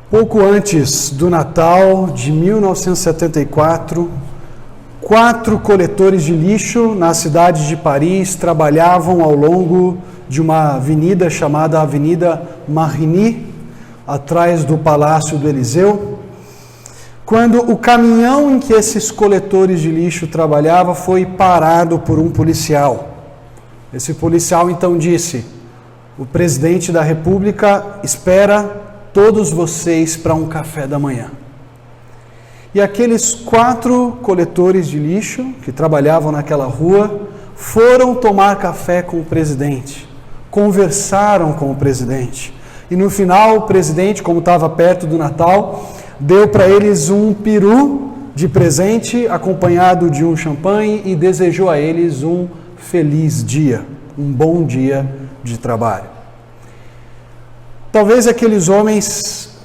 Pouco antes do Natal de 1974, 4 coletores de lixo na cidade de Paris trabalhavam ao longo de uma avenida chamada Avenida Marigny, atrás do Palácio do Eliseu, quando o caminhão em que esses coletores de lixo trabalhavam foi parado por um policial. Esse policial então disse: "O presidente da República espera todos vocês para um café da manhã." E aqueles 4 coletores de lixo que trabalhavam naquela rua foram tomar café com o presidente, conversaram com o presidente. E no final o presidente, como estava perto do Natal, deu para eles um peru de presente, acompanhado de um champanhe, e desejou a eles um feliz dia, um bom dia de trabalho. Talvez aqueles homens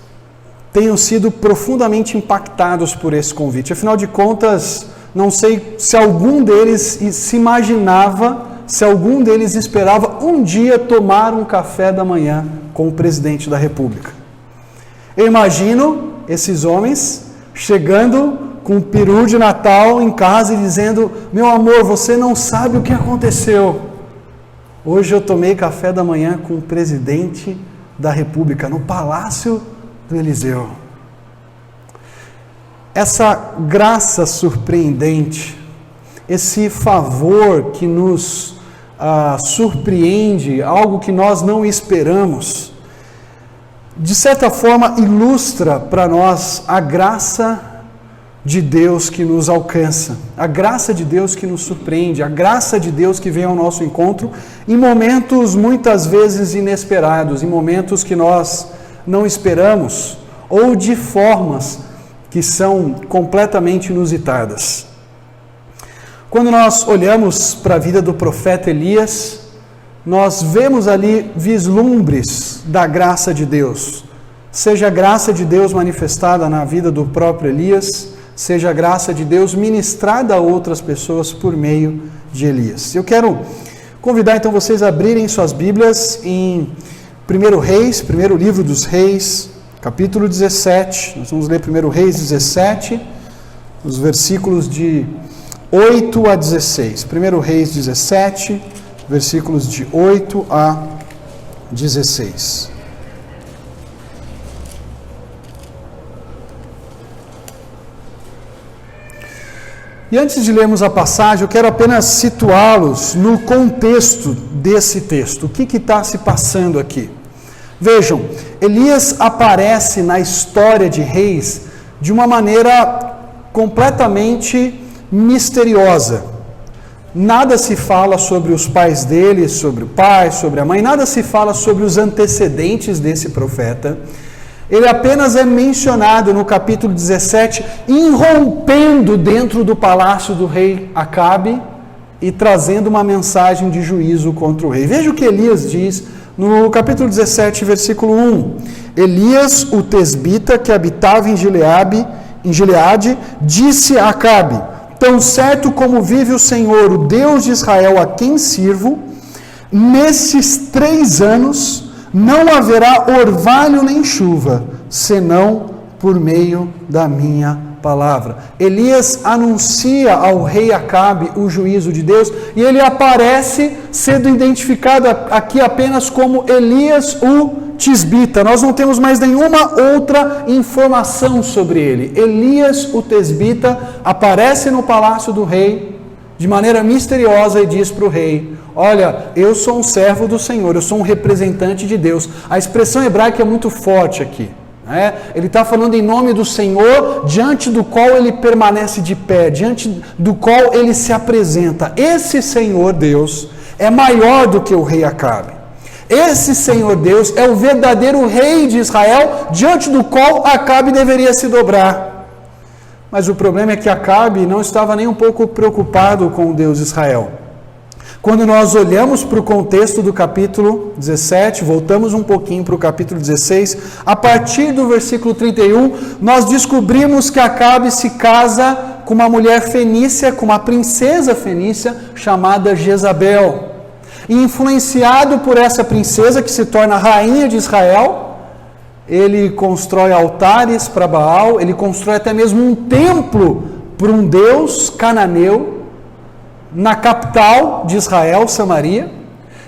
tenham sido profundamente impactados por esse convite. Afinal de contas, não sei se algum deles se imaginava, se algum deles esperava um dia tomar um café da manhã com o presidente da República. Eu imagino esses homens chegando com um peru de Natal em casa e dizendo: "Meu amor, você não sabe o que aconteceu. Hoje eu tomei café da manhã com o presidente da República, no Palácio do Eliseu." Essa graça surpreendente, esse favor que nos surpreende, algo que nós não esperamos, de certa forma ilustra para nós a graça de Deus que nos alcança, a graça de Deus que nos surpreende, a graça de Deus que vem ao nosso encontro em momentos muitas vezes inesperados, em momentos que nós não esperamos, ou de formas que são completamente inusitadas. Quando nós olhamos para a vida do profeta Elias, nós vemos ali vislumbres da graça de Deus, seja a graça de Deus manifestada na vida do próprio Elias, seja a graça de Deus ministrada a outras pessoas por meio de Elias. Eu quero convidar então vocês a abrirem suas Bíblias em 1 Reis, primeiro livro dos Reis, capítulo 17. Nós vamos ler 1 Reis 17, os versículos de 8 a 16. 1 Reis 17, versículos de 8 a 16. E antes de lermos a passagem, eu quero apenas situá-los no contexto desse texto. O que está se passando aqui? Vejam, Elias aparece na história de Reis de uma maneira completamente misteriosa. Nada se fala sobre os pais dele, sobre o pai, sobre a mãe, nada se fala sobre os antecedentes desse profeta. Ele apenas é mencionado no capítulo 17, irrompendo dentro do palácio do rei Acabe e trazendo uma mensagem de juízo contra o rei. Veja o que Elias diz no capítulo 17, versículo 1. Elias, o tesbita, que habitava em Gileade, disse a Acabe: "Tão certo como vive o Senhor, o Deus de Israel, a quem sirvo, nesses 3 anos não haverá orvalho nem chuva, senão por meio da minha palavra." Elias anuncia ao rei Acabe o juízo de Deus, e ele aparece sendo identificado aqui apenas como Elias o Tisbita. Nós não temos mais nenhuma outra informação sobre ele. Elias o Tisbita aparece no palácio do rei de maneira misteriosa e diz para o rei: "Olha, eu sou um servo do Senhor, eu sou um representante de Deus." A expressão hebraica é muito forte aqui. Ele está falando em nome do Senhor, diante do qual ele permanece de pé, diante do qual ele se apresenta. Esse Senhor Deus é maior do que o rei Acabe. Esse Senhor Deus é o verdadeiro rei de Israel, diante do qual Acabe deveria se dobrar. Mas o problema é que Acabe não estava nem um pouco preocupado com o Deus de Israel. Quando nós olhamos para o contexto do capítulo 17, voltamos um pouquinho para o capítulo 16, a partir do versículo 31, nós descobrimos que Acabe se casa com uma mulher fenícia, com uma princesa fenícia chamada Jezabel. E influenciado por essa princesa, que se torna rainha de Israel, ele constrói altares para Baal, ele constrói até mesmo um templo para um deus cananeu, na capital de Israel, Samaria.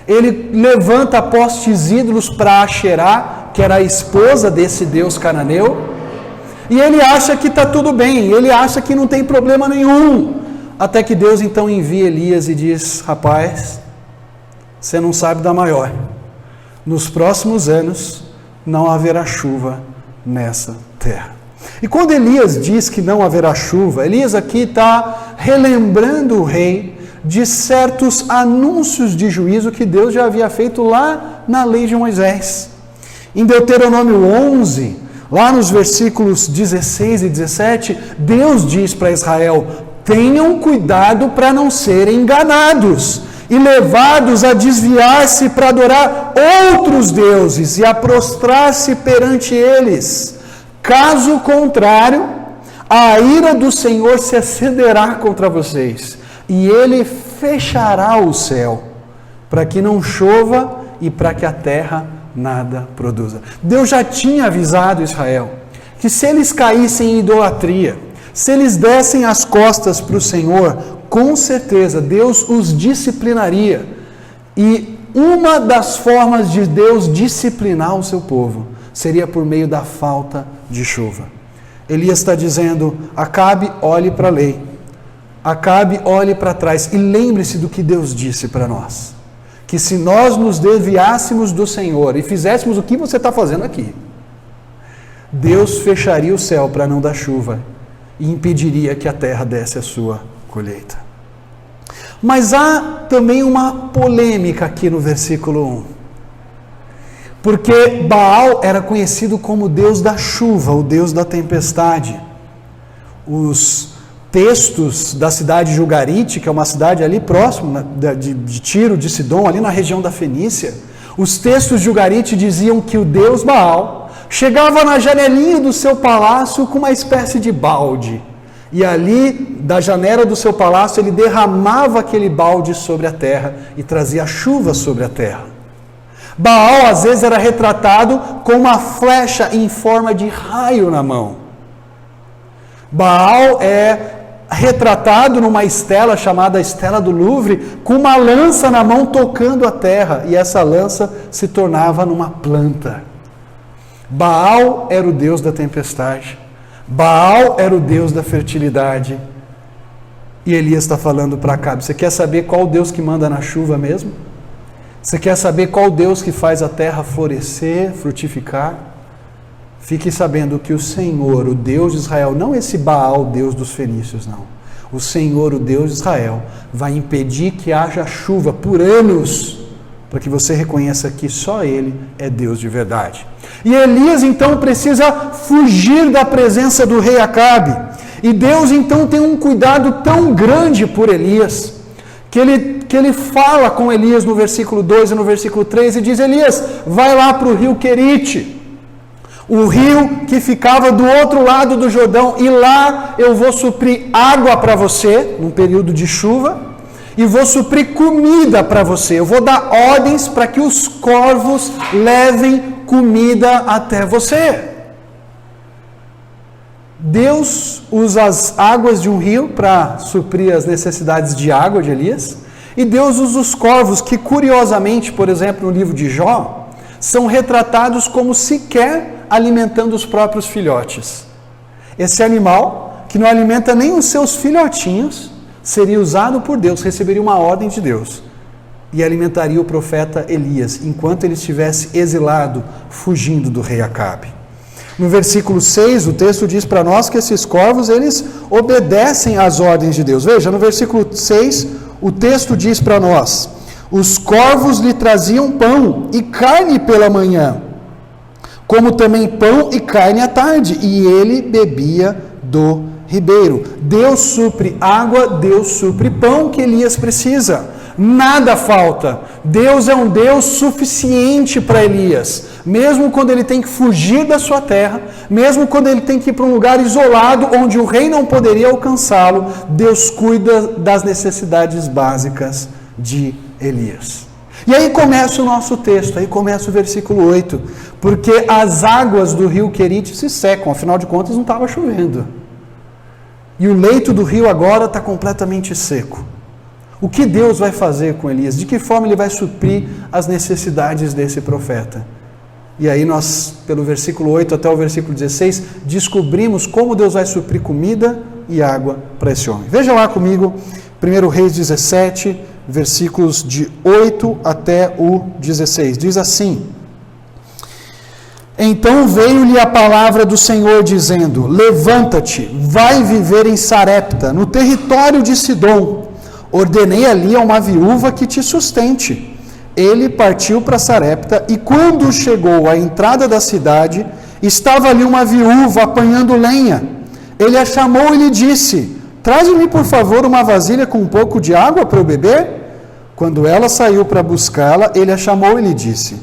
Ele levanta postes ídolos para Asherá, que era a esposa desse deus cananeu, e ele acha que está tudo bem, ele acha que não tem problema nenhum, até que Deus então envia Elias e diz: rapaz, você não sabe da maior, nos próximos anos não haverá chuva nessa terra. E quando Elias diz que não haverá chuva, Elias aqui está relembrando o rei de certos anúncios de juízo que Deus já havia feito lá na lei de Moisés. Em Deuteronômio 11, lá nos versículos 16 e 17, Deus diz para Israel: tenham cuidado para não serem enganados e levados a desviar-se para adorar outros deuses e a prostrar-se perante eles. Caso contrário, a ira do Senhor se acenderá contra vocês, e ele fechará o céu, para que não chova e para que a terra nada produza. Deus já tinha avisado Israel que se eles caíssem em idolatria, se eles dessem as costas para o Senhor, com certeza Deus os disciplinaria. E uma das formas de Deus disciplinar o seu povo seria por meio da falta de chuva. Elias está dizendo: Acabe, olhe para a lei. Acabe, olhe para trás e lembre-se do que Deus disse para nós. Que se nós nos desviássemos do Senhor e fizéssemos o que você está fazendo aqui, Deus fecharia o céu para não dar chuva e impediria que a terra desse a sua colheita. Mas há também uma polêmica aqui no versículo 1. Porque Baal era conhecido como Deus da chuva, o Deus da tempestade. Os textos da cidade de Jugarite, que é uma cidade ali próximo de Tiro, de Sidom, ali na região da Fenícia, os textos de Jugarite diziam que o deus Baal chegava na janelinha do seu palácio com uma espécie de balde, e ali, da janela do seu palácio, ele derramava aquele balde sobre a terra e trazia chuva sobre a terra. Baal às vezes era retratado com uma flecha em forma de raio na mão. Baal é retratado numa estela chamada Estela do Louvre, com uma lança na mão tocando a terra, e essa lança se tornava numa planta. Baal era o deus da tempestade, Baal era o deus da fertilidade. E Elias está falando para Acabe: você quer saber qual Deus que manda na chuva mesmo? Você quer saber qual Deus que faz a terra florescer, frutificar? Fique sabendo que o Senhor, o Deus de Israel, não esse Baal, Deus dos fenícios, não. O Senhor, o Deus de Israel, vai impedir que haja chuva por anos, para que você reconheça que só Ele é Deus de verdade. E Elias então precisa fugir da presença do rei Acabe. E Deus então tem um cuidado tão grande por Elias, que ele fala com Elias no versículo 2 e no versículo 3 e diz: Elias, vai lá para o rio Querite, o rio que ficava do outro lado do Jordão, e lá eu vou suprir água para você, num período de chuva, e vou suprir comida para você. Eu vou dar ordens para que os corvos levem comida até você. Deus usa as águas de um rio para suprir as necessidades de água de Elias, e Deus usa os corvos, que curiosamente, por exemplo, no livro de Jó, são retratados como sequer alimentando os próprios filhotes. Esse animal, que não alimenta nem os seus filhotinhos, seria usado por Deus, receberia uma ordem de Deus e alimentaria o profeta Elias, enquanto ele estivesse exilado, fugindo do rei Acabe. No versículo 6, o texto diz para nós que esses corvos, eles obedecem às ordens de Deus. Veja, no versículo 6, o texto diz para nós: os corvos lhe traziam pão e carne pela manhã, como também pão e carne à tarde, e ele bebia do ribeiro. Deus supre água, Deus supre pão que Elias precisa. Nada falta. Deus é um Deus suficiente para Elias. Mesmo quando ele tem que fugir da sua terra, mesmo quando ele tem que ir para um lugar isolado, onde o rei não poderia alcançá-lo, Deus cuida das necessidades básicas de Elias. E aí começa o nosso texto, aí começa o versículo 8, porque as águas do rio Querite se secam, afinal de contas não estava chovendo. E o leito do rio agora está completamente seco. O que Deus vai fazer com Elias? De que forma ele vai suprir as necessidades desse profeta? E aí nós, pelo versículo 8 até o versículo 16, descobrimos como Deus vai suprir comida e água para esse homem. Veja lá comigo, 1 Reis 17, versículos de 8 até o 16. Diz assim: Então veio-lhe a palavra do Senhor dizendo: Levanta-te, vai viver em Sarepta, no território de Sidom. Ordenei ali a uma viúva que te sustente. Ele partiu para Sarepta, e quando chegou à entrada da cidade, estava ali uma viúva apanhando lenha. Ele a chamou e lhe disse: Traze-me, por favor, uma vasilha com um pouco de água para eu beber. Quando ela saiu para buscá-la, ele a chamou e lhe disse: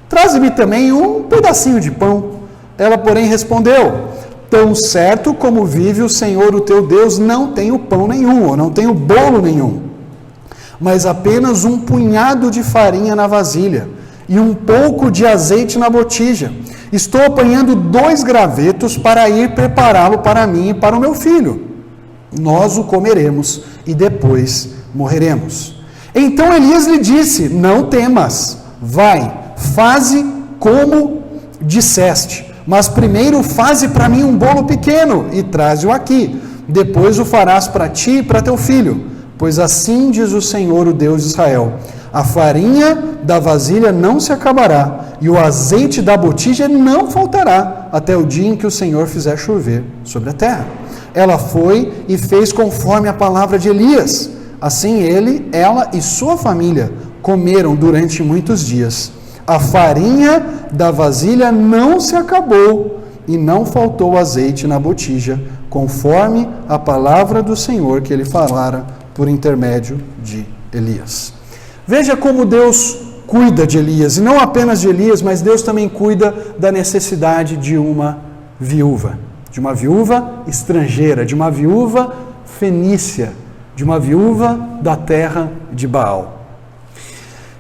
Traze-me também um pedacinho de pão. Ela, porém, respondeu: Tão certo como vive o Senhor, o teu Deus, não tenho pão nenhum, ou não tenho bolo nenhum, mas apenas um punhado de farinha na vasilha e um pouco de azeite na botija. Estou apanhando 2 gravetos para ir prepará-lo para mim e para o meu filho. Nós o comeremos e depois morreremos. Então Elias lhe disse: Não temas, vai, faze como disseste, mas primeiro faze para mim um bolo pequeno e traze-o aqui. Depois o farás para ti e para teu filho. Pois assim diz o Senhor, o Deus de Israel: a farinha da vasilha não se acabará, e o azeite da botija não faltará, até o dia em que o Senhor fizer chover sobre a terra. Ela foi e fez conforme a palavra de Elias. Assim ele, ela e sua família comeram durante muitos dias. A farinha da vasilha não se acabou, e não faltou azeite na botija, conforme a palavra do Senhor que ele falara por intermédio de Elias. Veja como Deus cuida de Elias, e não apenas de Elias, mas Deus também cuida da necessidade de uma viúva estrangeira, de uma viúva fenícia, de uma viúva da terra de Baal.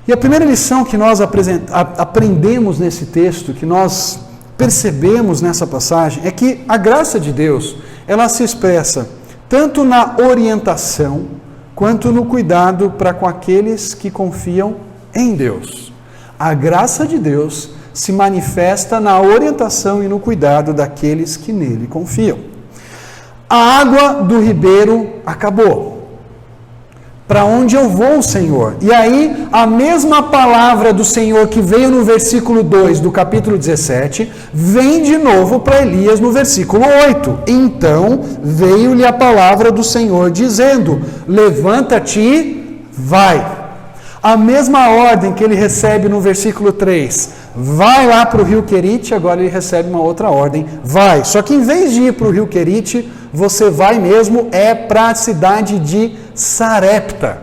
E a primeira lição que nós aprendemos nesse texto, que nós percebemos nessa passagem, é que a graça de Deus, ela se expressa tanto na orientação, quanto no cuidado para com aqueles que confiam em Deus. A graça de Deus se manifesta na orientação e no cuidado daqueles que nele confiam. A água do ribeiro acabou. Para onde eu vou, Senhor? E aí, a mesma palavra do Senhor que veio no versículo 2 do capítulo 17, vem de novo para Elias no versículo 8. Então, veio-lhe a palavra do Senhor dizendo: levanta-te e vai. A mesma ordem que ele recebe no versículo 3, vai lá para o rio Querite, agora ele recebe uma outra ordem, vai. Só que em vez de ir para o rio Querite, você vai mesmo para a cidade de Sarepta.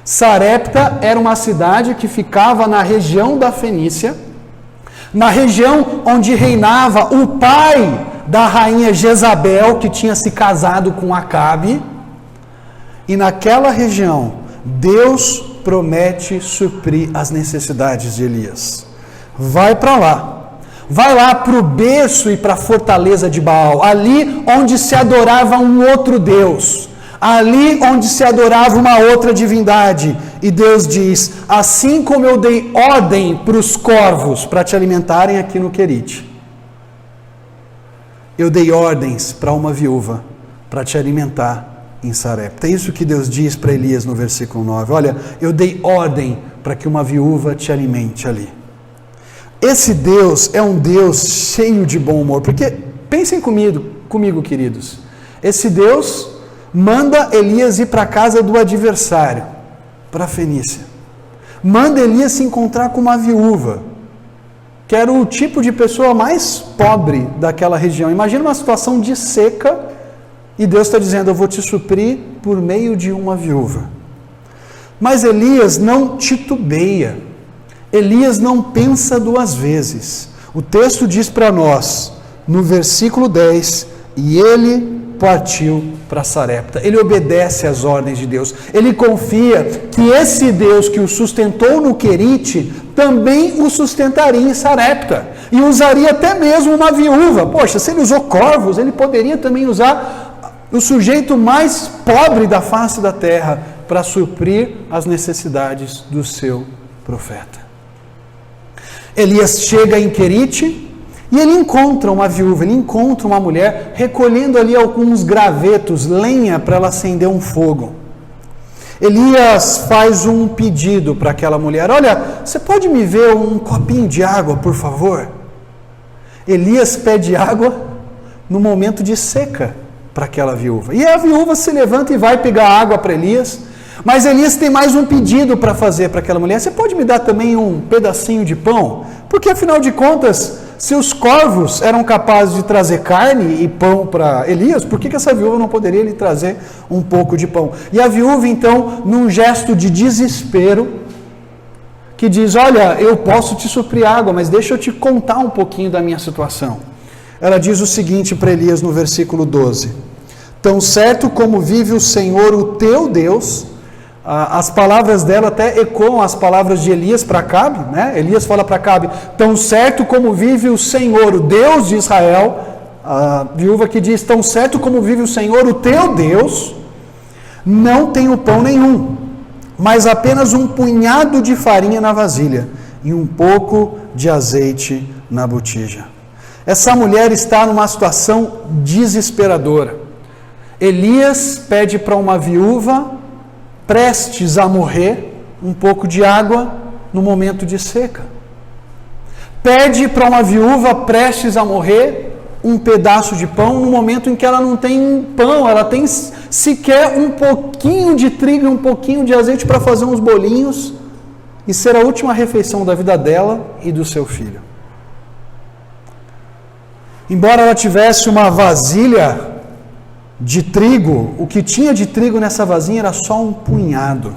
Sarepta era uma cidade que ficava na região da Fenícia, na região onde reinava o pai da rainha Jezabel, que tinha se casado com Acabe. E naquela região, Deus promete suprir as necessidades de Elias. Vai para lá. Vai lá para o berço e para a fortaleza de Baal, ali onde se adorava um outro Deus, ali onde se adorava uma outra divindade. E Deus diz: assim como eu dei ordem para os corvos para te alimentarem aqui no Querite, eu dei ordens para uma viúva para te alimentar em Sarepta. É isso que Deus diz para Elias no versículo 9. Olha, eu dei ordem para que uma viúva te alimente ali. Esse Deus é um Deus cheio de bom humor, porque pensem comigo, queridos, esse Deus manda Elias ir para a casa do adversário, para a Fenícia, manda Elias se encontrar com uma viúva, que era o tipo de pessoa mais pobre daquela região. Imagina uma situação de seca, e Deus está dizendo: eu vou te suprir por meio de uma viúva. Mas Elias não titubeia, Elias não pensa duas vezes. O texto diz para nós, no versículo 10, e ele partiu para Sarepta. Ele obedece às ordens de Deus. Ele confia que esse Deus que o sustentou no Querite também o sustentaria em Sarepta. E usaria até mesmo uma viúva. Poxa, se ele usou corvos, ele poderia também usar o sujeito mais pobre da face da terra para suprir as necessidades do seu profeta. Elias chega em Querite e ele encontra uma viúva, ele encontra uma mulher recolhendo ali alguns gravetos, lenha para ela acender um fogo. Elias faz um pedido para aquela mulher: olha, você pode me ver um copinho de água, por favor? Elias pede água no momento de seca para aquela viúva. E a viúva se levanta e vai pegar água para Elias. Mas Elias tem mais um pedido para fazer para aquela mulher: você pode me dar também um pedacinho de pão? Porque afinal de contas, se os corvos eram capazes de trazer carne e pão para Elias, por que essa viúva não poderia lhe trazer um pouco de pão? E a viúva então, num gesto de desespero, que diz: olha, eu posso te suprir água, mas deixa eu te contar um pouquinho da minha situação. Ela diz o seguinte para Elias no versículo 12: tão certo como vive o Senhor, o teu Deus. As palavras dela até ecoam as palavras de Elias para Acabe, né? Elias fala para Acabe: tão certo como vive o Senhor, o Deus de Israel. A viúva que diz: tão certo como vive o Senhor, o teu Deus, não tenho pão nenhum, mas apenas um punhado de farinha na vasilha e um pouco de azeite na botija. Essa mulher está numa situação desesperadora. Elias pede para uma viúva prestes a morrer um pouco de água no momento de seca. Pede para uma viúva prestes a morrer um pedaço de pão no momento em que ela não tem pão, ela tem sequer um pouquinho de trigo e um pouquinho de azeite para fazer uns bolinhos e ser a última refeição da vida dela e do seu filho. Embora ela tivesse uma vasilha de trigo, o que tinha de trigo nessa vasilha era só um punhado.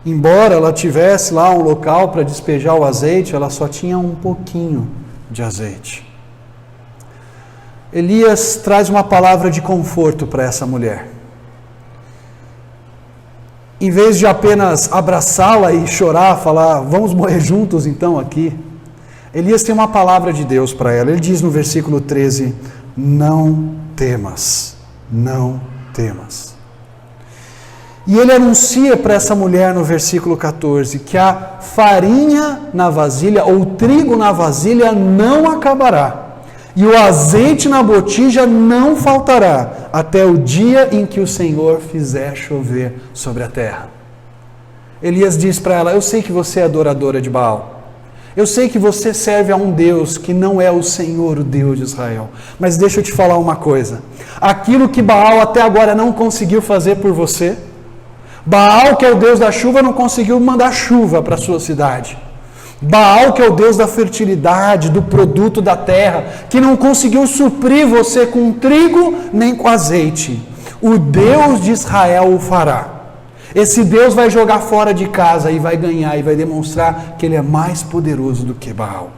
Embora ela tivesse lá um local para despejar o azeite, ela só tinha um pouquinho de azeite. Elias traz uma palavra de conforto para essa mulher. Em vez de apenas abraçá-la e chorar, falar: vamos morrer juntos então aqui, Elias tem uma palavra de Deus para ela. Ele diz no versículo 13: não temas, não temas. E ele anuncia para essa mulher no versículo 14 que a farinha na vasilha, ou o trigo na vasilha, não acabará, e o azeite na botija não faltará, até o dia em que o Senhor fizer chover sobre a terra. Elias diz para ela: eu sei que você é adoradora de Baal. Eu sei que você serve a um Deus que não é o Senhor, o Deus de Israel. Mas deixa eu te falar uma coisa. Aquilo que Baal até agora não conseguiu fazer por você, Baal, que é o Deus da chuva, não conseguiu mandar chuva para a sua cidade. Baal, que é o Deus da fertilidade, do produto da terra, que não conseguiu suprir você com trigo nem com azeite, o Deus de Israel o fará. Esse Deus vai jogar fora de casa e vai ganhar e vai demonstrar que ele é mais poderoso do que Baal.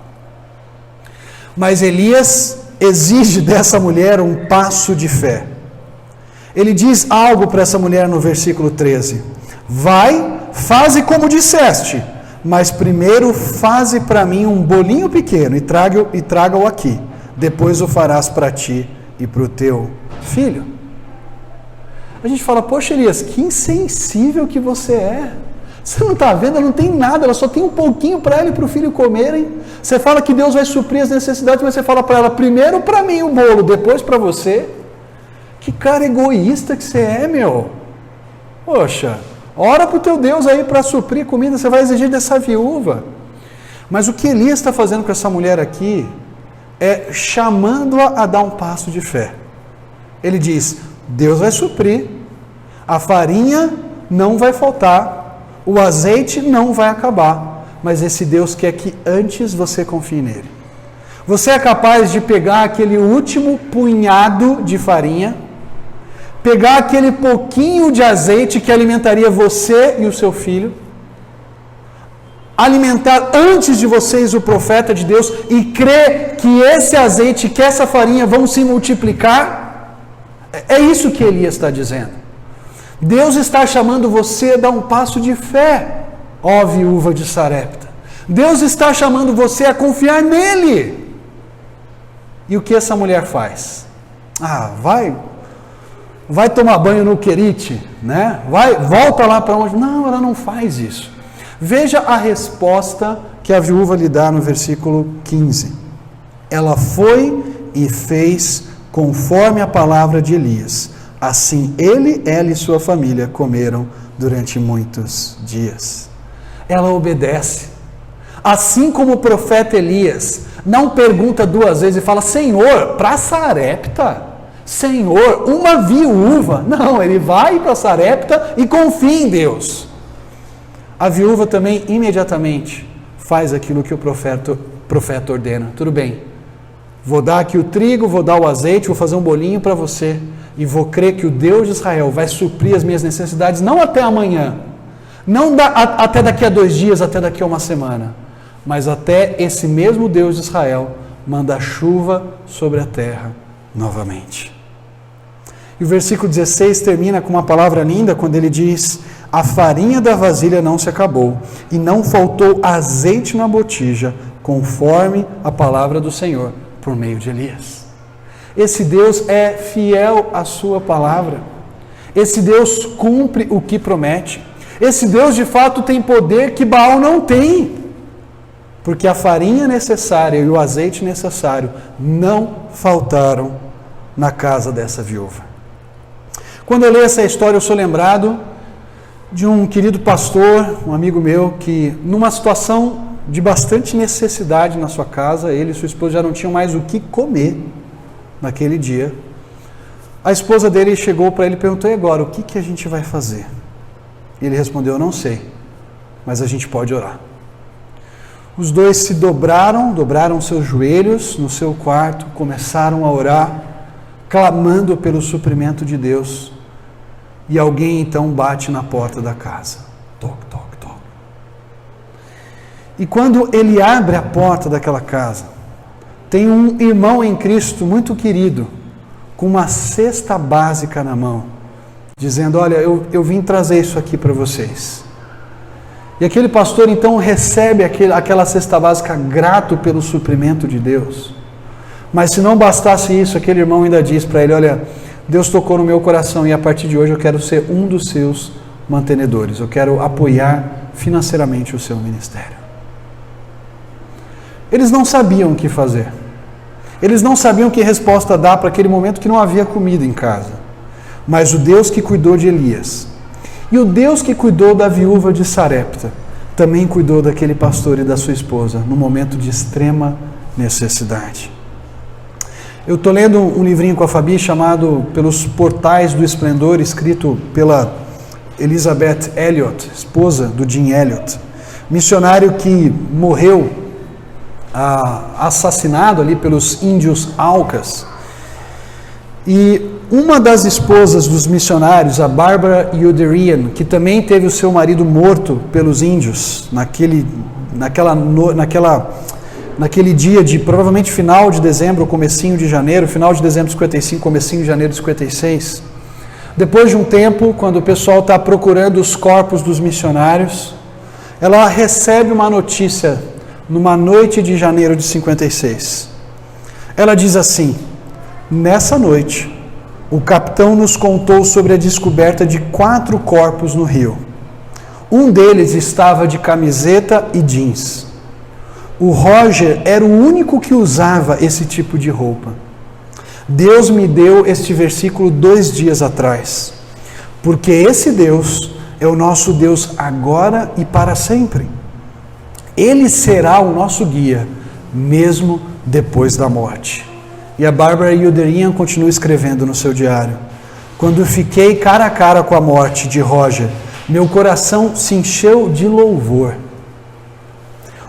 Mas Elias exige dessa mulher um passo de fé. Ele diz algo para essa mulher no versículo 13: vai, faze como disseste, mas primeiro faze para mim um bolinho pequeno e traga-o aqui. Depois o farás para ti e para o teu filho. A gente fala: poxa, Elias, que insensível que você é. Você não está vendo? Ela não tem nada, ela só tem um pouquinho para ela e para o filho comerem. Você fala que Deus vai suprir as necessidades, mas você fala para ela: primeiro para mim o bolo, depois para você. Que cara egoísta que você é, meu. Poxa, ora para o teu Deus aí para suprir comida, você vai exigir dessa viúva. Mas o que Elias está fazendo com essa mulher aqui é chamando-a a dar um passo de fé. Ele diz: Deus vai suprir, a farinha não vai faltar, o azeite não vai acabar, mas esse Deus quer que antes você confie nele. Você é capaz de pegar aquele último punhado de farinha, pegar aquele pouquinho de azeite que alimentaria você e o seu filho, alimentar antes de vocês o profeta de Deus e crer que esse azeite, que essa farinha vão se multiplicar? É isso que Elias está dizendo. Deus está chamando você a dar um passo de fé, ó viúva de Sarepta. Deus está chamando você a confiar nele. E o que essa mulher faz? Vai tomar banho no Querite, né? Volta lá para onde? Não, ela não faz isso. Veja a resposta que a viúva lhe dá no versículo 15. Ela foi e fez conforme a palavra de Elias. Assim ela e sua família comeram durante muitos dias. Ela obedece. Assim como o profeta Elias não pergunta duas vezes e fala: Senhor, para Sarepta? Senhor, uma viúva? Não, ele vai para Sarepta e confia em Deus. A viúva também imediatamente faz aquilo que o profeta ordena. Tudo bem, vou dar aqui o trigo, vou dar o azeite, vou fazer um bolinho para você e vou crer que o Deus de Israel vai suprir as minhas necessidades, não até amanhã, não até daqui a 2 dias, até daqui a uma semana, mas até esse mesmo Deus de Israel manda chuva sobre a terra novamente. E o versículo 16 termina com uma palavra linda, quando ele diz: a farinha da vasilha não se acabou, e não faltou azeite na botija, conforme a palavra do Senhor, por meio de Elias. Esse Deus é fiel à sua palavra. Esse Deus cumpre o que promete. Esse Deus de fato tem poder que Baal não tem. Porque a farinha necessária e o azeite necessário não faltaram na casa dessa viúva. Quando eu leio essa história, eu sou lembrado de um querido pastor, um amigo meu, que numa situação de bastante necessidade na sua casa, ele e sua esposa já não tinham mais o que comer naquele dia. A esposa dele chegou para ele e perguntou: e agora, o que a gente vai fazer? E ele respondeu: eu não sei, mas a gente pode orar. Os dois se dobraram seus joelhos no seu quarto, começaram a orar, clamando pelo suprimento de Deus. E alguém então bate na porta da casa. Toque, toque, toque. E quando ele abre a porta daquela casa, tem um irmão em Cristo muito querido, com uma cesta básica na mão, dizendo: olha, eu vim trazer isso aqui para vocês. E aquele pastor então recebe aquela cesta básica, grato pelo suprimento de Deus. Mas se não bastasse isso, aquele irmão ainda diz para ele: olha, Deus tocou no meu coração e a partir de hoje eu quero ser um dos seus mantenedores. Eu quero apoiar financeiramente o seu ministério. Eles não sabiam o que fazer. Eles não sabiam que resposta dar para aquele momento que não havia comida em casa. Mas o Deus que cuidou de Elias e o Deus que cuidou da viúva de Sarepta também cuidou daquele pastor e da sua esposa no momento de extrema necessidade. Eu estou lendo um livrinho com a Fabi chamado Pelos Portais do Esplendor, escrito pela Elizabeth Elliot, esposa do Jim Elliot, missionário que morreu assassinado ali pelos índios Aucas. E uma das esposas dos missionários, a Barbara Uderian, que também teve o seu marido morto pelos índios naquele dia de provavelmente final de dezembro, comecinho de janeiro, final de dezembro de 55, comecinho de janeiro de 56. Depois de um tempo, quando o pessoal está procurando os corpos dos missionários, ela recebe uma notícia numa noite de janeiro de 56. Ela diz assim: nessa noite, o capitão nos contou sobre a descoberta de 4 corpos no rio. Um deles estava de camiseta e jeans. O Roger era o único que usava esse tipo de roupa. Deus me deu este versículo 2 dias atrás, porque esse Deus é o nosso Deus agora e para sempre. Ele será o nosso guia, mesmo depois da morte. E a Barbara Uderian continua escrevendo no seu diário: quando fiquei cara a cara com a morte de Roger, meu coração se encheu de louvor.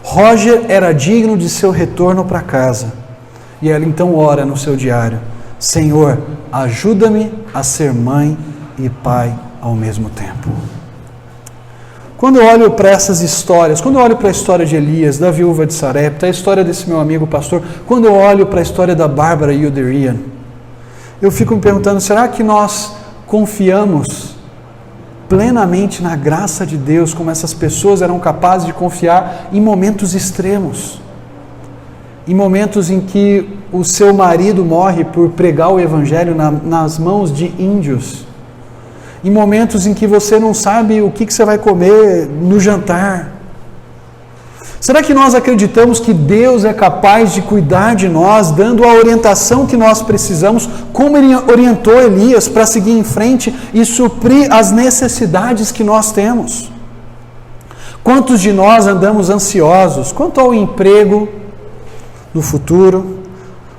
Roger era digno de seu retorno para casa. E ela então ora no seu diário: Senhor, ajuda-me a ser mãe e pai ao mesmo tempo. Quando eu olho para essas histórias, quando eu olho para a história de Elias, da viúva de Sarepta, a história desse meu amigo pastor, quando eu olho para a história da Barbara Uderian, eu fico me perguntando, será que nós confiamos plenamente na graça de Deus, como essas pessoas eram capazes de confiar em momentos extremos? Em momentos em que o seu marido morre por pregar o evangelho nas mãos de índios. Em momentos em que você não sabe o que você vai comer no jantar. Será que nós acreditamos que Deus é capaz de cuidar de nós, dando a orientação que nós precisamos, como Ele orientou Elias para seguir em frente e suprir as necessidades que nós temos? Quantos de nós andamos ansiosos quanto ao emprego no futuro,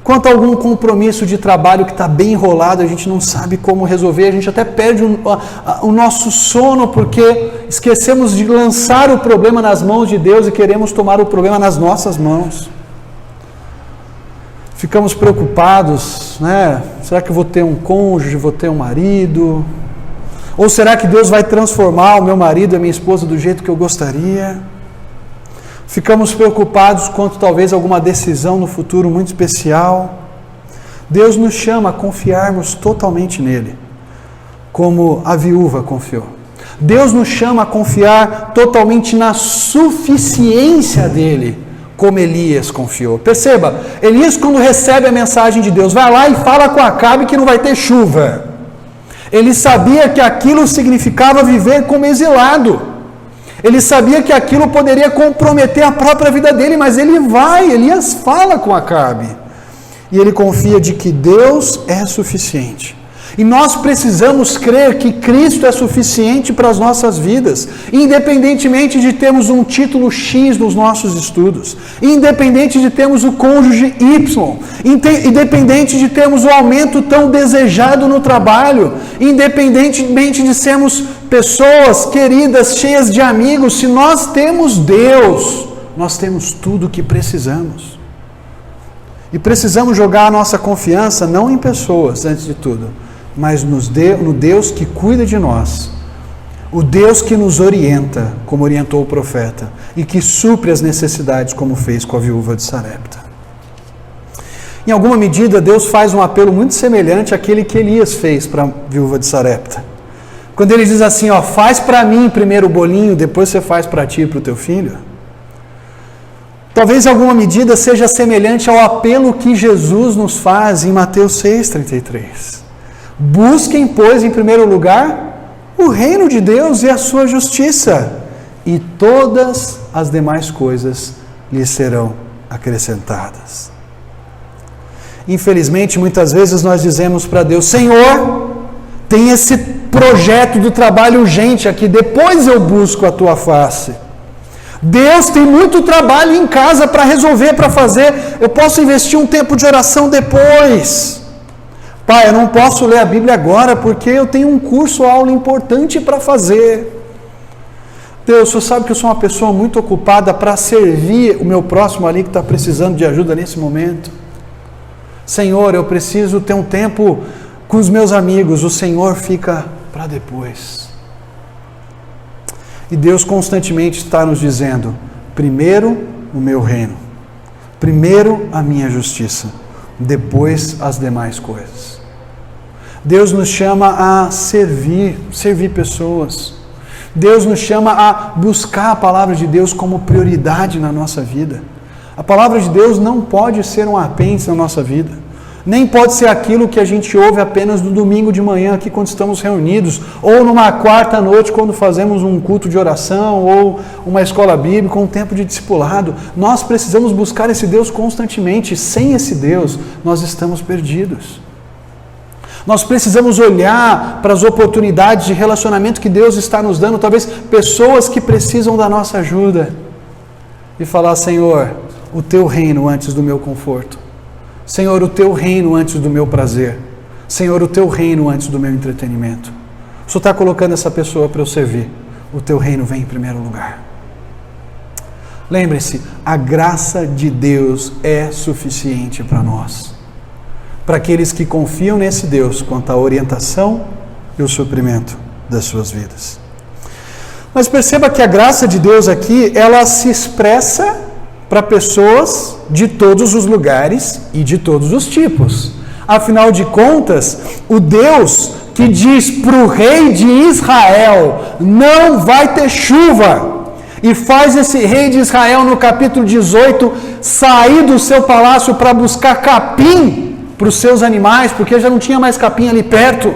quanto a algum compromisso de trabalho que está bem enrolado, a gente não sabe como resolver, a gente até perde o nosso sono porque esquecemos de lançar o problema nas mãos de Deus e queremos tomar o problema nas nossas mãos. Ficamos preocupados, né? Será que eu vou ter um cônjuge, vou ter um marido? Ou será que Deus vai transformar o meu marido e a minha esposa do jeito que eu gostaria? Ficamos preocupados quanto talvez alguma decisão no futuro muito especial. Deus nos chama a confiarmos totalmente nele, como a viúva confiou. Deus nos chama a confiar totalmente na suficiência dele, como Elias confiou. Perceba, Elias, quando recebe a mensagem de Deus, vai lá e fala com Acabe que não vai ter chuva. Ele sabia que aquilo significava viver como exilado. Ele sabia que aquilo poderia comprometer a própria vida dele, mas Elias fala com Acabe. E ele confia de que Deus é suficiente. E nós precisamos crer que Cristo é suficiente para as nossas vidas, independentemente de termos um título X nos nossos estudos, independente de termos o cônjuge Y, independente de termos o aumento tão desejado no trabalho, independentemente de sermos pessoas queridas, cheias de amigos, se nós temos Deus, nós temos tudo o que precisamos. E precisamos jogar a nossa confiança não em pessoas, antes de tudo, mas no Deus que cuida de nós, o Deus que nos orienta, como orientou o profeta, e que supre as necessidades, como fez com a viúva de Sarepta. Em alguma medida, Deus faz um apelo muito semelhante àquele que Elias fez para a viúva de Sarepta. Quando ele diz assim, faz para mim primeiro o bolinho, depois você faz para ti e para o teu filho. Talvez em alguma medida seja semelhante ao apelo que Jesus nos faz em Mateus 6,33. Busquem, pois, em primeiro lugar, o reino de Deus e a sua justiça, e todas as demais coisas lhes serão acrescentadas. Infelizmente, muitas vezes nós dizemos para Deus, Senhor, tem esse projeto do trabalho urgente aqui, depois eu busco a tua face. Deus, tem muito trabalho em casa para resolver, para fazer, eu posso investir um tempo de oração depois. Pai, eu não posso ler a Bíblia agora porque eu tenho um curso ou aula importante para fazer. Deus, o Senhor sabe que eu sou uma pessoa muito ocupada para servir o meu próximo ali que está precisando de ajuda nesse momento. Senhor, eu preciso ter um tempo com os meus amigos, o Senhor fica para depois. E Deus constantemente está nos dizendo, primeiro o meu reino, primeiro a minha justiça, depois as demais coisas. Deus nos chama a servir pessoas. Deus nos chama a buscar a palavra de Deus como prioridade na nossa vida. A palavra de Deus não pode ser um apêndice na nossa vida. Nem pode ser aquilo que a gente ouve apenas no domingo de manhã aqui quando estamos reunidos, ou numa quarta noite quando fazemos um culto de oração, ou uma escola bíblica, um tempo de discipulado. Nós precisamos buscar esse Deus constantemente. Sem esse Deus, nós estamos perdidos. Nós precisamos olhar para as oportunidades de relacionamento que Deus está nos dando, talvez pessoas que precisam da nossa ajuda, e falar, Senhor, o teu reino antes do meu conforto. Senhor, o teu reino antes do meu prazer. Senhor, o teu reino antes do meu entretenimento. O Senhor está colocando essa pessoa para eu servir. O teu reino vem em primeiro lugar. Lembre-se, a graça de Deus é suficiente para nós. Para aqueles que confiam nesse Deus quanto à orientação e o suprimento das suas vidas. Mas perceba que a graça de Deus aqui, ela se expressa para pessoas de todos os lugares e de todos os tipos. Afinal de contas, o Deus que diz para o rei de Israel, não vai ter chuva, e faz esse rei de Israel, no capítulo 18, sair do seu palácio para buscar capim para os seus animais, porque já não tinha mais capim ali perto.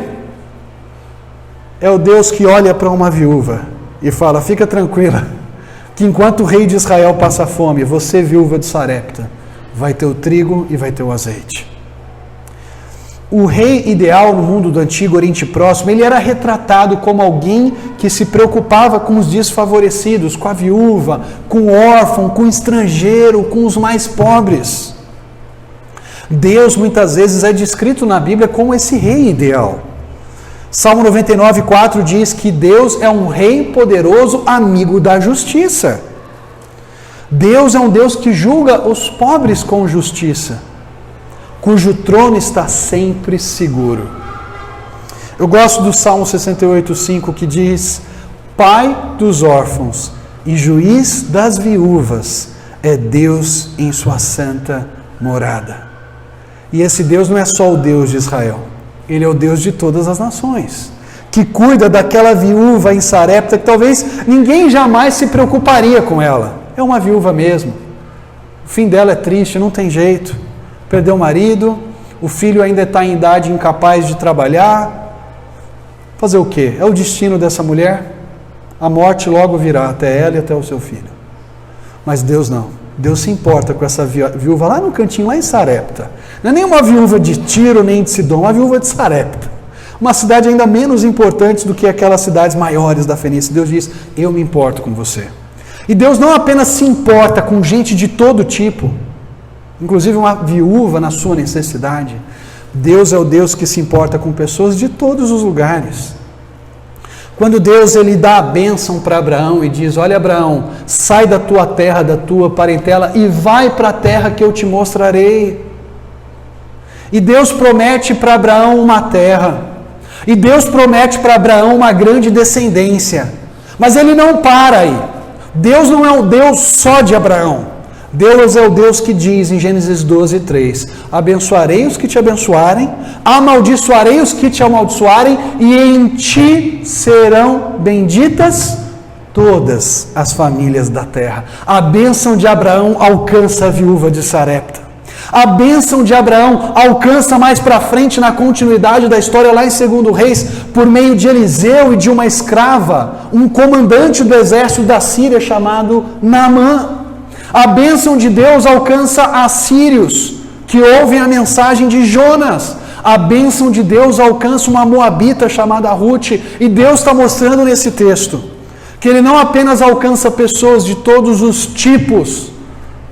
É o Deus que olha para uma viúva e fala: fica tranquila, que enquanto o rei de Israel passa fome, você, viúva de Sarepta, vai ter o trigo e vai ter o azeite. O rei ideal no mundo do Antigo Oriente Próximo, ele era retratado como alguém que se preocupava com os desfavorecidos, com a viúva, com o órfão, com o estrangeiro, com os mais pobres. Deus muitas vezes é descrito na Bíblia como esse rei ideal. Salmo 99:4 diz que Deus é um rei poderoso, amigo da justiça. Deus é um Deus que julga os pobres com justiça, cujo trono está sempre seguro. Eu gosto do Salmo 68:5, que diz: Pai dos órfãos e juiz das viúvas é Deus em sua santa morada. E esse Deus não é só o Deus de Israel, Ele é o Deus de todas as nações, que cuida daquela viúva em Sarepta, que talvez ninguém jamais se preocuparia com ela. É uma viúva mesmo, o fim dela é triste, não tem jeito. Perdeu o marido, o filho ainda está em idade incapaz de trabalhar. Fazer o quê? É o destino dessa mulher. A morte logo virá até ela e até o seu filho. Mas Deus não. Deus se importa com essa viúva lá no cantinho, lá em Sarepta. Não é nem uma viúva de Tiro nem de Sidom, uma viúva de Sarepta. Uma cidade ainda menos importante do que aquelas cidades maiores da Fenícia. Deus diz: eu me importo com você. E Deus não apenas se importa com gente de todo tipo, inclusive uma viúva na sua necessidade. Deus é o Deus que se importa com pessoas de todos os lugares. Quando Deus ele dá a bênção para Abraão e diz: olha, Abraão, sai da tua terra, da tua parentela e vai para a terra que eu te mostrarei. E Deus promete para Abraão uma terra. E Deus promete para Abraão uma grande descendência. Mas ele não para aí. Deus não é o Deus só de Abraão. Deus é o Deus que diz em Gênesis 12:3: abençoarei os que te abençoarem, amaldiçoarei os que te amaldiçoarem, e em ti serão benditas todas as famílias da terra. A bênção de Abraão alcança a viúva de Sarepta. A bênção de Abraão alcança mais para frente, na continuidade da história, lá em 2 Reis, por meio de Eliseu e de uma escrava, um comandante do exército da Síria chamado Naamã. A bênção de Deus alcança assírios, que ouvem a mensagem de Jonas. A bênção de Deus alcança uma moabita chamada Ruth. E Deus está mostrando nesse texto que Ele não apenas alcança pessoas de todos os tipos,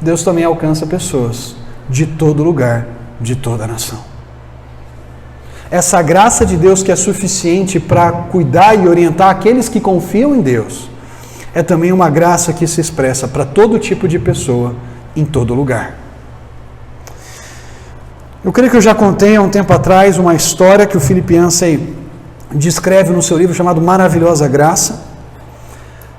Deus também alcança pessoas de todo lugar, de toda a nação. Essa graça de Deus que é suficiente para cuidar e orientar aqueles que confiam em Deus, é também uma graça que se expressa para todo tipo de pessoa, em todo lugar. Eu creio que eu já contei há um tempo atrás uma história que o Philip Yancey descreve no seu livro chamado Maravilhosa Graça.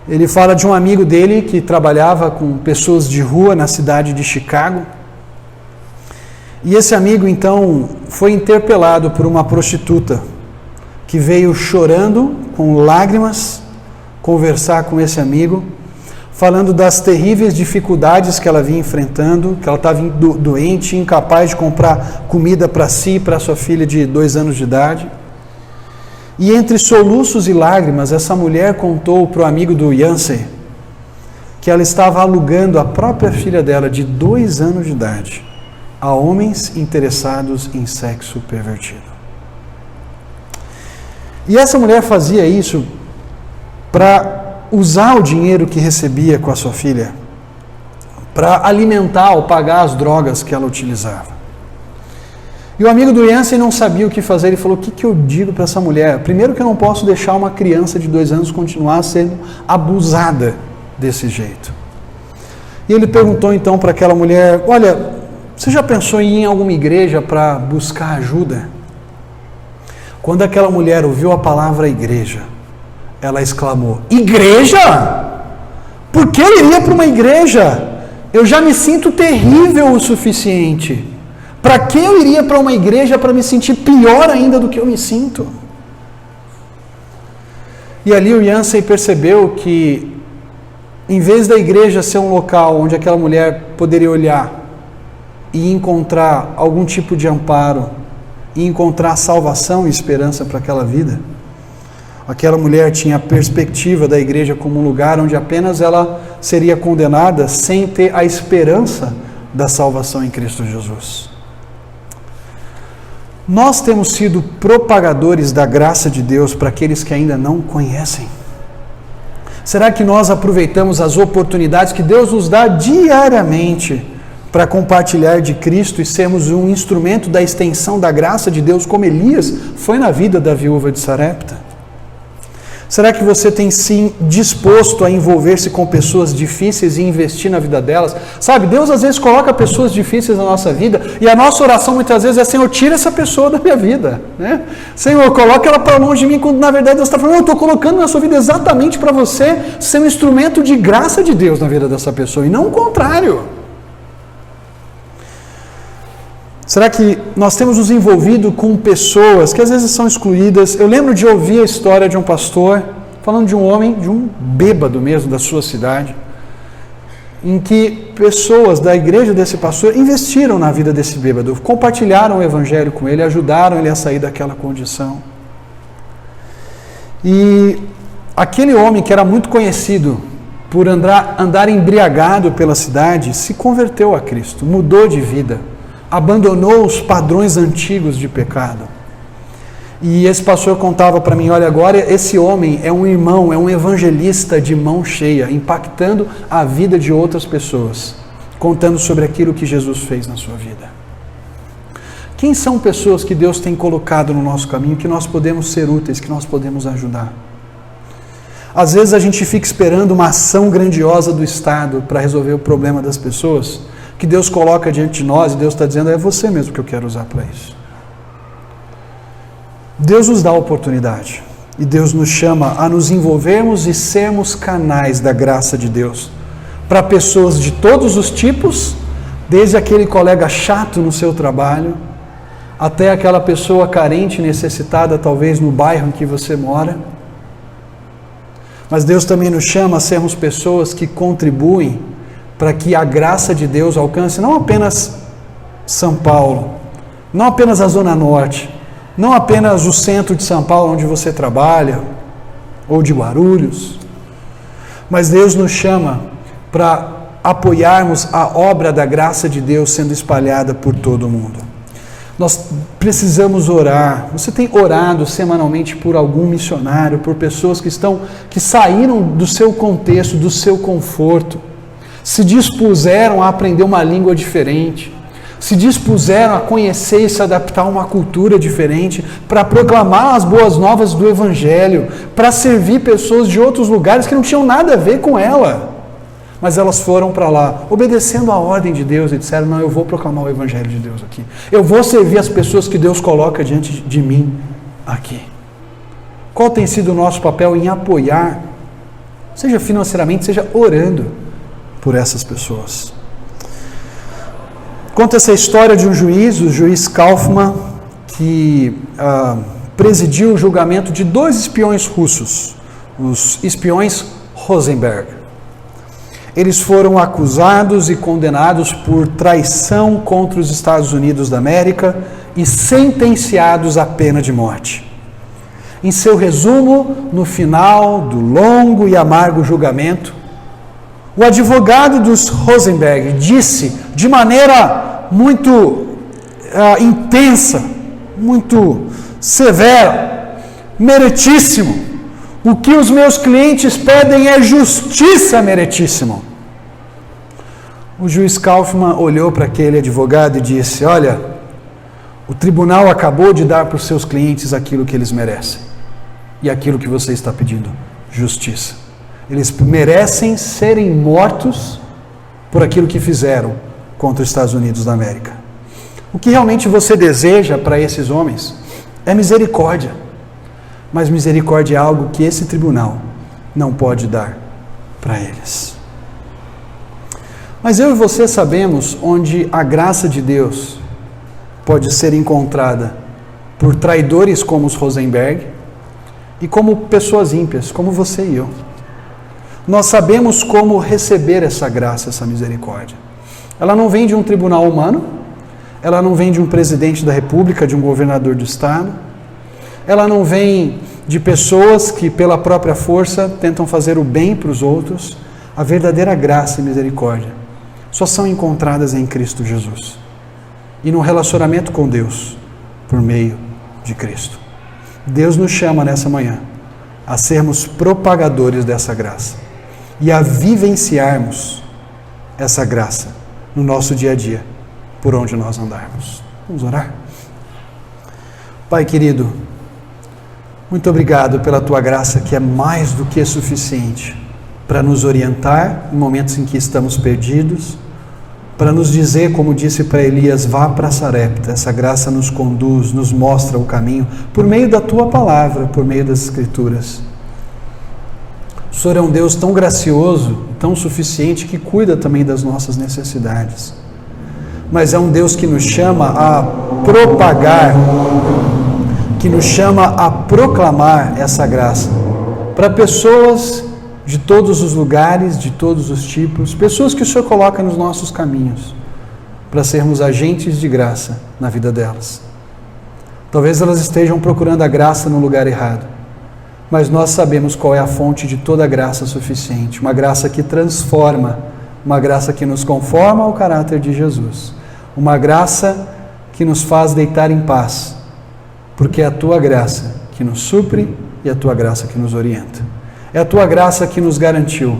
Ele fala de um amigo dele que trabalhava com pessoas de rua na cidade de Chicago. E esse amigo, então, foi interpelado por uma prostituta que veio chorando, com lágrimas, conversar com esse amigo, falando das terríveis dificuldades que ela vinha enfrentando, que ela estava doente, incapaz de comprar comida para si e para sua filha de 2 anos de idade. E entre soluços e lágrimas, essa mulher contou para o amigo do Yancey que ela estava alugando a própria filha dela, de 2 anos de idade, a homens interessados em sexo pervertido. E essa mulher fazia isso para usar o dinheiro que recebia com a sua filha para alimentar ou pagar as drogas que ela utilizava. E o amigo do Yancey não sabia o que fazer. Ele falou: o que eu digo para essa mulher? Primeiro, que eu não posso deixar uma criança de 2 anos continuar sendo abusada desse jeito. E ele perguntou então para aquela mulher: olha, você já pensou em ir em alguma igreja para buscar ajuda? Quando aquela mulher ouviu a palavra igreja, ela exclamou: igreja? Por que eu iria para uma igreja? Eu já me sinto terrível o suficiente Para que eu iria para uma igreja para me sentir pior ainda do que eu me sinto? E ali o Yancey percebeu que, em vez da igreja ser um local onde aquela mulher poderia olhar e encontrar algum tipo de amparo, e encontrar salvação e esperança para aquela vida, aquela mulher tinha a perspectiva da igreja como um lugar onde apenas ela seria condenada sem ter a esperança da salvação em Cristo Jesus. Nós temos sido propagadores da graça de Deus para aqueles que ainda não conhecem. Será que nós aproveitamos as oportunidades que Deus nos dá diariamente para compartilhar de Cristo e sermos um instrumento da extensão da graça de Deus, como Elias foi na vida da viúva de Sarepta? Será que você tem sim disposto a envolver-se com pessoas difíceis e investir na vida delas? Sabe, Deus às vezes coloca pessoas difíceis na nossa vida e a nossa oração muitas vezes é: Senhor, tira essa pessoa da minha vida, né? Senhor, coloca ela para longe de mim, quando na verdade Deus está falando: eu estou colocando na sua vida exatamente para você ser um instrumento de graça de Deus na vida dessa pessoa, e não o contrário. Será que nós temos nos envolvido com pessoas que às vezes são excluídas? Eu lembro de ouvir a história de um pastor, falando de um homem, de um bêbado mesmo da sua cidade, em que pessoas da igreja desse pastor investiram na vida desse bêbado, compartilharam o evangelho com ele, ajudaram ele a sair daquela condição. E aquele homem que era muito conhecido por andar embriagado pela cidade, se converteu a Cristo, mudou de vida, abandonou os padrões antigos de pecado. E esse pastor contava para mim: olha, agora esse homem é um irmão, é um evangelista de mão cheia, impactando a vida de outras pessoas, contando sobre aquilo que Jesus fez na sua vida. Quem são pessoas que Deus tem colocado no nosso caminho, que nós podemos ser úteis, que nós podemos ajudar? Às vezes a gente fica esperando uma ação grandiosa do Estado para resolver o problema das pessoas, que Deus coloca diante de nós, e Deus está dizendo: é você mesmo que eu quero usar para isso. Deus nos dá a oportunidade, e Deus nos chama a nos envolvermos e sermos canais da graça de Deus, para pessoas de todos os tipos, desde aquele colega chato no seu trabalho, até aquela pessoa carente e necessitada, talvez no bairro em que você mora. Mas Deus também nos chama a sermos pessoas que contribuem para que a graça de Deus alcance não apenas São Paulo, não apenas a Zona Norte, não apenas o centro de São Paulo onde você trabalha, ou de Guarulhos, mas Deus nos chama para apoiarmos a obra da graça de Deus sendo espalhada por todo o mundo. Nós precisamos orar. Você tem orado semanalmente por algum missionário, por pessoas que saíram do seu contexto, do seu conforto, se dispuseram a aprender uma língua diferente, se dispuseram a conhecer e se adaptar a uma cultura diferente, para proclamar as boas novas do Evangelho, para servir pessoas de outros lugares que não tinham nada a ver com ela, mas elas foram para lá, obedecendo a ordem de Deus, e disseram: não, eu vou proclamar o Evangelho de Deus aqui, eu vou servir as pessoas que Deus coloca diante de mim aqui. Qual tem sido o nosso papel em apoiar, seja financeiramente, seja orando por essas pessoas? Conta essa história de um juiz, o juiz Kaufmann, que presidiu o julgamento de 2 espiões russos, os espiões Rosenberg. Eles foram acusados e condenados por traição contra os Estados Unidos da América e sentenciados à pena de morte. Em seu resumo, no final do longo e amargo julgamento, o advogado dos Rosenberg disse de maneira muito intensa, muito severa: meritíssimo, o que os meus clientes pedem é justiça, meritíssimo. O juiz Kaufmann olhou para aquele advogado e disse: olha, o tribunal acabou de dar para os seus clientes aquilo que eles merecem, e aquilo que você está pedindo: justiça. Eles merecem serem mortos por aquilo que fizeram contra os Estados Unidos da América. O que realmente você deseja para esses homens é misericórdia. Mas misericórdia é algo que esse tribunal não pode dar para eles. Mas eu e você sabemos onde a graça de Deus pode ser encontrada por traidores como os Rosenberg e como pessoas ímpias, como você e eu. Nós sabemos como receber essa graça, essa misericórdia. Ela não vem de um tribunal humano, ela não vem de um presidente da república, de um governador do estado, ela não vem de pessoas que pela própria força tentam fazer o bem para os outros. A verdadeira graça e misericórdia só são encontradas em Cristo Jesus e no relacionamento com Deus por meio de Cristo. Deus nos chama nessa manhã a sermos propagadores dessa graça e a vivenciarmos essa graça no nosso dia a dia, por onde nós andarmos. Vamos orar? Pai querido, muito obrigado pela Tua graça, que é mais do que suficiente para nos orientar em momentos em que estamos perdidos, para nos dizer, como disse para Elias, vá para Sarepta. Essa graça nos conduz, nos mostra o caminho, por meio da Tua palavra, por meio das Escrituras. O Senhor é um Deus tão gracioso, tão suficiente, que cuida também das nossas necessidades. Mas é um Deus que nos chama a propagar, que nos chama a proclamar essa graça para pessoas de todos os lugares, de todos os tipos, pessoas que o Senhor coloca nos nossos caminhos, para sermos agentes de graça na vida delas. Talvez elas estejam procurando a graça no lugar errado, mas nós sabemos qual é a fonte de toda a graça suficiente, uma graça que transforma, uma graça que nos conforma ao caráter de Jesus, uma graça que nos faz deitar em paz, porque é a Tua graça que nos supre e a Tua graça que nos orienta. É a Tua graça que nos garantiu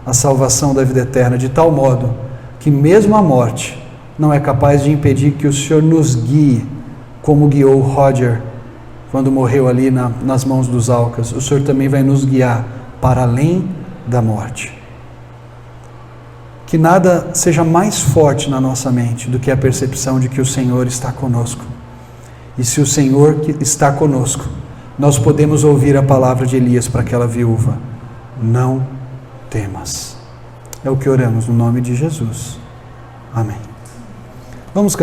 a salvação da vida eterna, de tal modo que mesmo a morte não é capaz de impedir que o Senhor nos guie, como guiou Roger quando morreu ali nas mãos dos Alcas. O Senhor também vai nos guiar para além da morte. Que nada seja mais forte na nossa mente do que a percepção de que o Senhor está conosco. E se o Senhor está conosco, nós podemos ouvir a palavra de Elias para aquela viúva: não temas. É o que oramos no nome de Jesus. Amém. Vamos